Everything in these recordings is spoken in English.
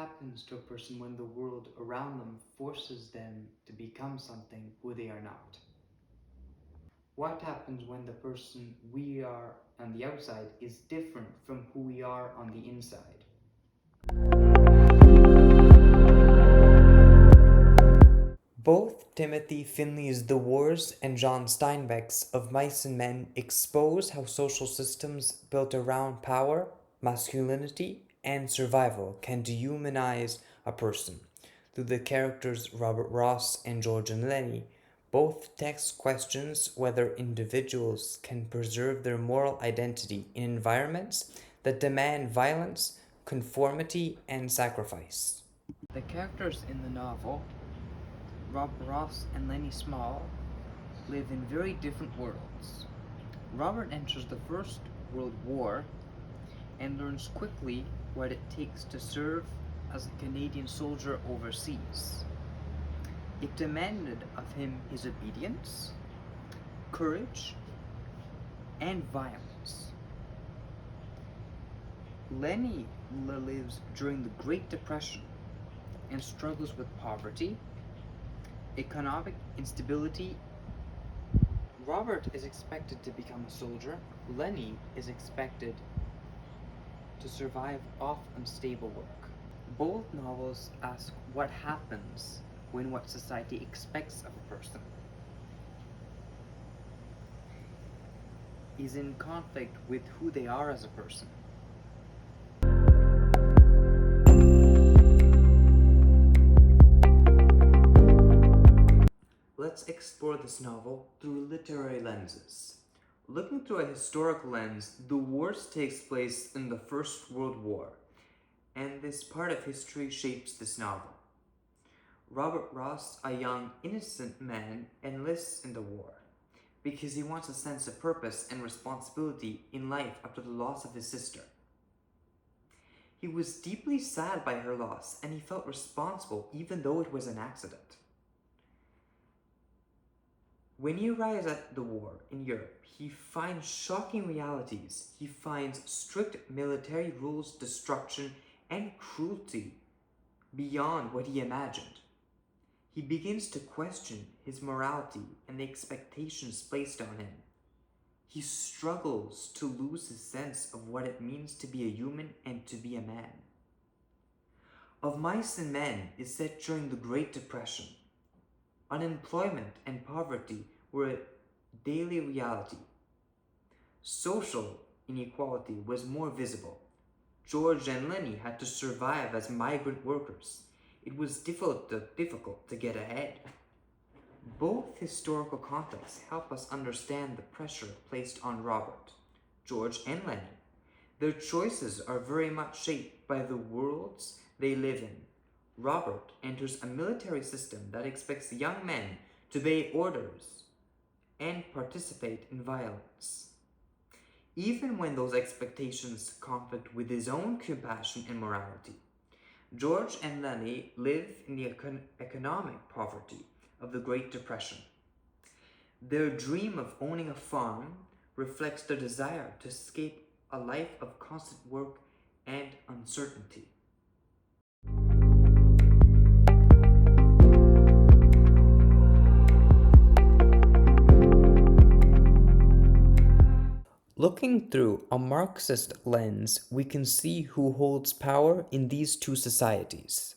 happens to a person when the world around them forces them to become something who they are not? What happens when the person we are on the outside is different from who we are on the inside? Both Timothy Finley's The Wars and John Steinbeck's Of Mice and Men expose how social systems built around power, masculinity, and survival can dehumanize a person. Through the characters Robert Ross and George and Lenny, both texts questions whether individuals can preserve their moral identity in environments that demand violence, conformity, and sacrifice. The characters in the novel, Robert Ross and Lenny Small, live in very different worlds. Robert enters the First World War and learns quickly what it takes to serve as a Canadian soldier overseas. It demanded of him his obedience, courage, and violence. Lenny lives during the Great Depression and struggles with poverty, economic instability. Robert is expected to become a soldier. Lenny is expected to survive off unstable work. Both novels ask what happens when what society expects of a person is in conflict with who they are as a person. Let's explore this novel through literary lenses. Looking through a historical lens, The Wars takes place in the First World War, and this part of history shapes this novel. Robert Ross, a young, innocent man, enlists in the war because he wants a sense of purpose and responsibility in life after the loss of his sister. He was deeply sad by her loss, and he felt responsible even though it was an accident. When he arrives at the war in Europe, he finds shocking realities. He finds strict military rules, destruction, and cruelty beyond what he imagined. He begins to question his morality and the expectations placed on him. He struggles to lose his sense of what it means to be a human and to be a man. Of Mice and Men is set during the Great Depression. Unemployment and poverty were a daily reality. Social inequality was more visible. George and Lenny had to survive as migrant workers. It was difficult to get ahead. Both historical contexts help us understand the pressure placed on Robert, George, and Lenny. Their choices are very much shaped by the worlds they live in. Robert enters a military system that expects young men to obey orders and participate in violence. Even when those expectations conflict with his own compassion and morality. George and Lenny live in the economic poverty of the Great Depression. Their dream of owning a farm reflects their desire to escape a life of constant work and uncertainty. Looking through a Marxist lens, we can see who holds power in these two societies.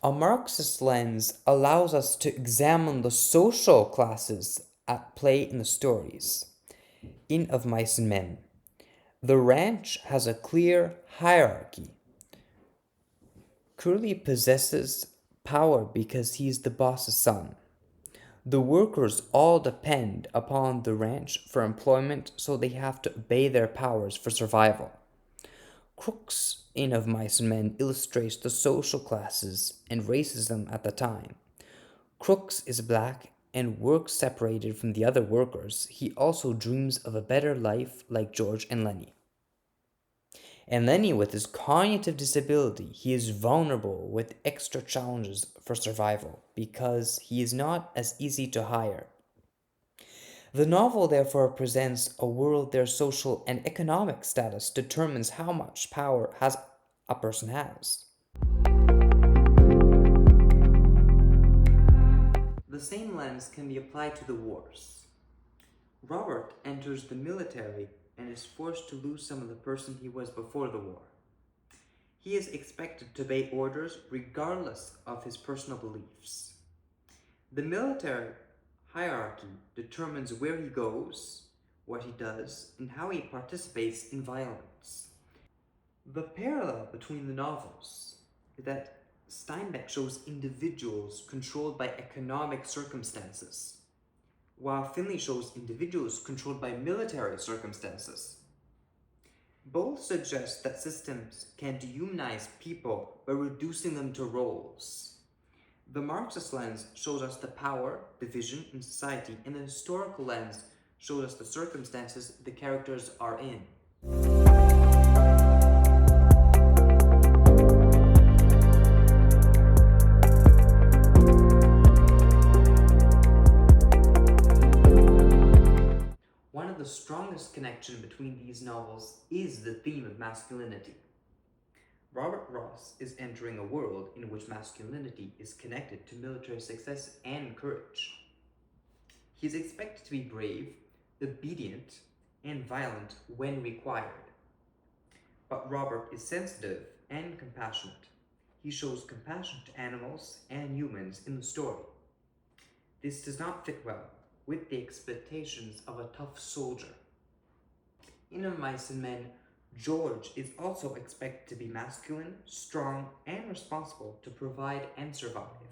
A Marxist lens allows us to examine the social classes at play in the stories. In Of Mice and Men, the ranch has a clear hierarchy. Curly possesses power because he's the boss's son. The workers all depend upon the ranch for employment, so they have to obey their powers for survival. Crooks in Of Mice and Men illustrates the social classes and racism at the time. Crooks is black and works separated from the other workers. He also dreams of a better life like George and Lenny. And Lenny, with his cognitive disability, he is vulnerable with extra challenges for survival because he is not as easy to hire. The novel therefore presents a world their social and economic status determines how much power a person has. the same lens can be applied to the wars. Robert enters the military and is forced to lose some of the person he was before the war. He is expected to obey orders regardless of his personal beliefs. The military hierarchy determines where he goes, what he does, and how he participates in violence. The parallel between the novels is that Steinbeck shows individuals controlled by economic circumstances, while Finley shows individuals controlled by military circumstances. Both suggest that systems can dehumanize people by reducing them to roles. The Marxist lens shows us the power, division in society, and the historical lens shows us the circumstances the characters are in. One of the strongest connections between these novels is the theme of masculinity. Robert Ross is entering a world in which masculinity is connected to military success and courage. He is expected to be brave, obedient, and violent when required. But Robert is sensitive and compassionate. He shows compassion to animals and humans in the story. This does not fit well with the expectations of a tough soldier. In Of Mice and Men, George is also expected to be masculine, strong, and responsible to provide and survive.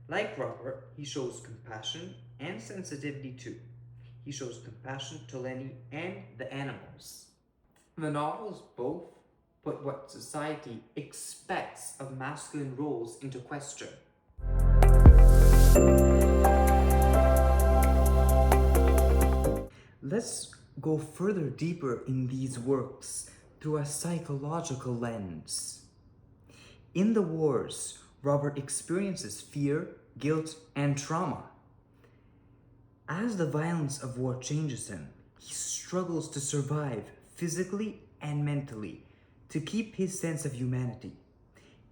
Like Robert, he shows compassion and sensitivity too. He shows compassion to Lenny and the animals. The novels both put what society expects of masculine roles into question. Let's go further deeper in these works through a psychological lens. In the wars, Robert experiences fear, guilt, and trauma. As the violence of war changes him, he struggles to survive physically and mentally to keep his sense of humanity.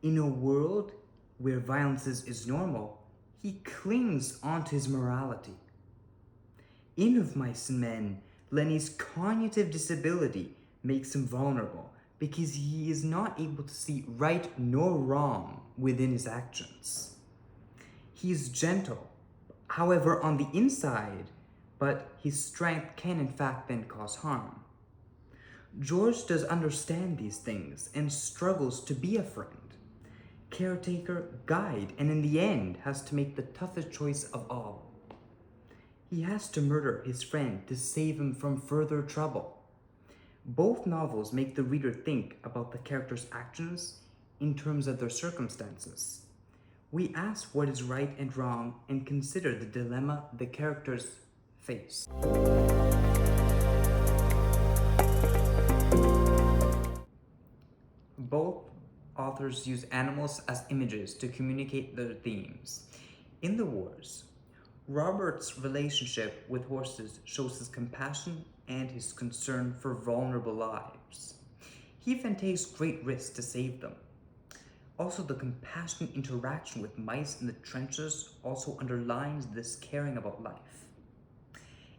In a world where violence is normal, he clings onto his morality. In Of Mice and Men, Lenny's cognitive disability makes him vulnerable because he is not able to see right nor wrong within his actions. He is gentle, however, on the inside, but his strength can in fact then cause harm. George does understand these things and struggles to be a friend, caretaker, guide, and in the end has to make the toughest choice of all. He has to murder his friend to save him from further trouble. Both novels make the reader think about the characters' actions in terms of their circumstances. We ask what is right and wrong and consider the dilemma the characters face. Both authors use animals as images to communicate their themes. In the wars, Robert's relationship with horses shows his compassion and his concern for vulnerable lives. He even takes great risks to save them. Also, the compassionate interaction with mice in the trenches also underlines this caring about life.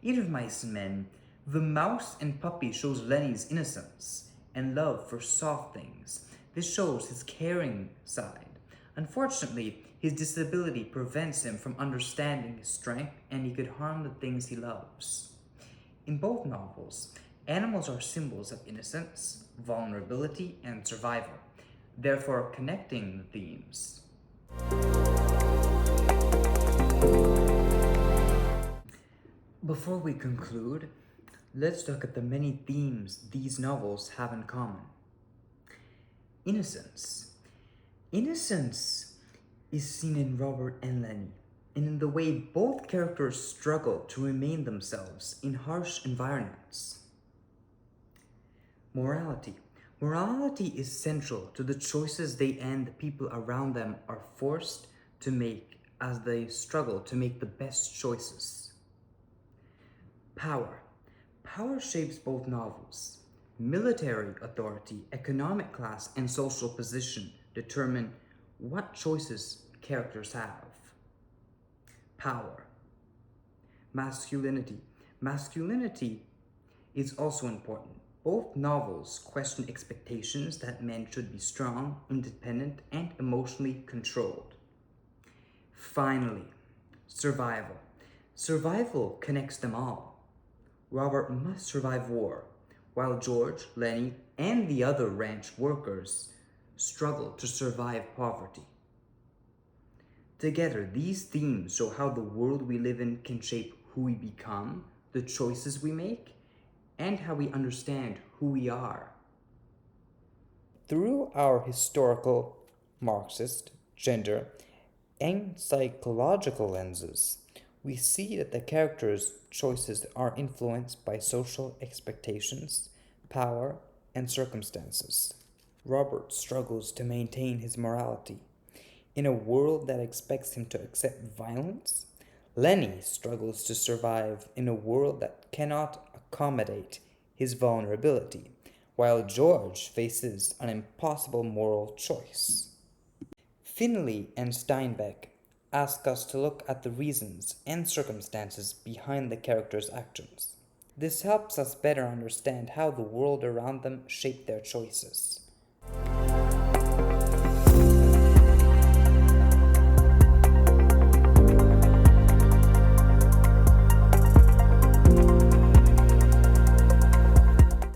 In Of Mice and Men, the mouse and puppy shows Lenny's innocence and love for soft things. This shows his caring side. Unfortunately, his disability prevents him from understanding his strength and he could harm the things he loves. In both novels, animals are symbols of innocence, vulnerability, and survival, therefore connecting the themes. Before we conclude, let's look at the many themes these novels have in common. Innocence. Innocence is seen in Robert and Lenny, and in the way both characters struggle to remain themselves in harsh environments. Morality. Morality is central to the choices they and the people around them are forced to make as they struggle to make the best choices. Power. Power shapes both novels. Military authority, economic class, and social position determine what choices characters have. Power. Masculinity. Masculinity is also important. Both novels question expectations that men should be strong, independent, and emotionally controlled. Finally, survival. Survival connects them all. Robert must survive war, while George, Lenny, and the other ranch workers struggle to survive poverty. Together, these themes show how the world we live in can shape who we become, the choices we make, and how we understand who we are. Through our historical, Marxist, gender, and psychological lenses, we see that the characters' choices are influenced by social expectations, power, and circumstances. Robert struggles to maintain his morality in a world that expects him to accept violence. Lenny struggles to survive in a world that cannot accommodate his vulnerability, while George faces an impossible moral choice. Finley and Steinbeck ask us to look at the reasons and circumstances behind the characters' actions. This helps us better understand how the world around them shaped their choices.